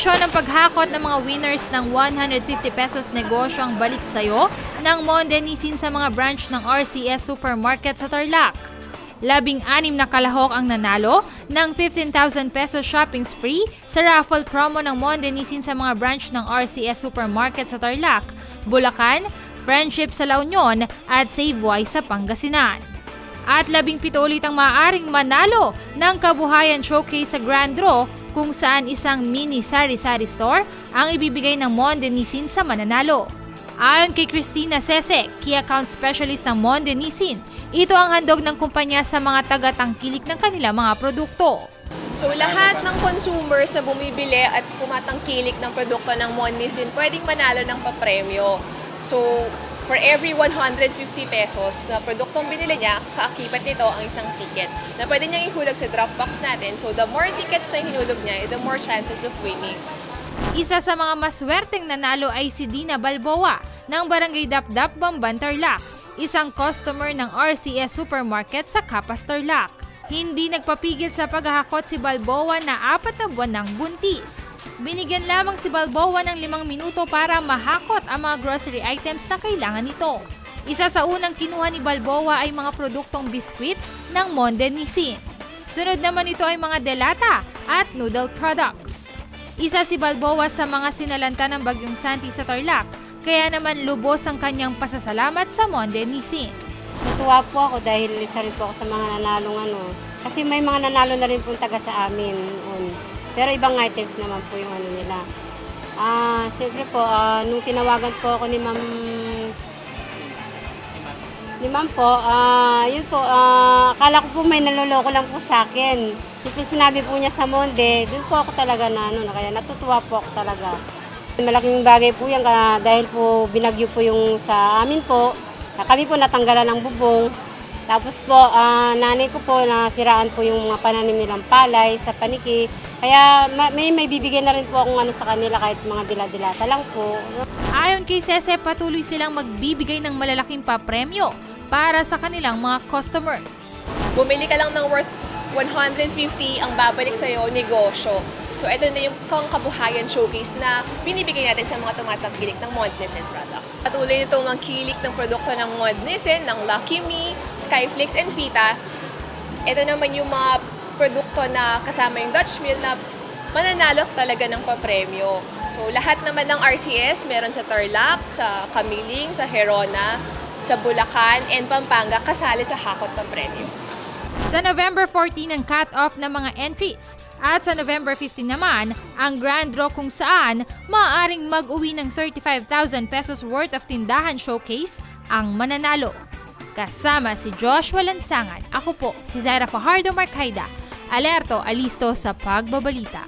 aksyon ng paghakot ng mga winners ng 150 pesos negosyo ang balik sayo ng Monde Nissin sa mga branch ng RCS Supermarket sa Tarlac. 16 na kalahok ang nanalo ng 15,000 pesos shopping spree sa raffle promo ng Monde Nissin sa mga branch ng RCS Supermarket sa Tarlac, Bulacan, Friendship sa La Union at Save Wise sa Pangasinan. At 17 ulit ang maaaring manalo ng Kabuhayan Showcase sa Grand Draw kung saan isang mini sari-sari store ang ibibigay ng Monde Nissin sa mananalo. Ayon kay Christina Sese, Key Account Specialist ng Monde Nissin, ito ang handog ng kumpanya sa mga taga-tangkilik ng kanilang mga produkto. So lahat ng consumers na bumibili at pumatangkilik ng produkto ng Monde Nissin pwedeng manalo ng papremyo. So for every 150 pesos na produktong binili niya, kaakibat nito ang isang ticket na pwede niyang ihulog sa drop box natin. So the more tickets na hinulog niya, the more chances of winning. Isa sa mga maswerteng nanalo ay si Dina Balboa ng Barangay Dapdap, Bamban, Tarlac, isang customer ng RCS Supermarket sa Capas, Tarlac. Hindi nagpapigil sa paghahakot si Balboa na 4 na buwan ng buntis. Binigyan lamang si Balboa ng 5 minuto para mahakot ang mga grocery items na kailangan nito. Isa sa unang kinuha ni Balboa ay mga produktong biskwit ng Monde Nissin. Sunod naman ito ay mga delata at noodle products. Isa si Balboa sa mga sinalanta ng Bagyong Santi sa Tarlac, kaya naman lubos ang kanyang pasasalamat sa Monde Nissin. Natuwa po ako dahil isa rin po ako sa mga nanalong Kasi may mga nanalo na rin po taga sa amin. Pero ibang items naman po yung nila. Siyempre po, nung tinawagan po ako ni ma'am po, yun po, akala ko po may naloloko lang po sa akin. Yung po sinabi po niya sa Monde, doon po ako talaga kaya natutuwa po ako talaga. Malaking bagay po yan dahil po binagyo po yung sa amin po. Kami po natanggalan ng bubong. Tapos po, nanay ko po nasiraan po yung mga pananim nilang palay sa paniki. Kaya may bibigyan na rin po akong sa kanila kahit mga dila-dilata lang po. Ayon kay Sese, patuloy silang magbibigay ng malalaking papremyo para sa kanilang mga customers. Bumili ka lang ng worth 150 ang babalik sa'yo, negosyo. So ito na yung Kabuhayan Showcase na binibigay natin sa mga tumatangkilik ng Monde Nissin products. Patuloy nitong magkilik ng produkto ng Monde Nissin, ng Lucky Me, Skyflakes, and Fita. Ito naman yung mga produkto na kasama yung Dutch Mill na mananalo talaga ng papremyo. So lahat naman ng RCS meron sa Tarlac, sa Kamiling, sa Herona, sa Bulacan, and Pampanga kasali sa hakot papremyo. Sa November 14 ang cut-off ng mga entries at sa November 15 naman ang grand draw kung saan maaaring mag-uwi ng 35,000 pesos worth of tindahan showcase ang mananalo. Kasama si Joshua Lansangan, ako po si Zaira Fajardo Marcaida. Alerto, alisto sa pagbabalita.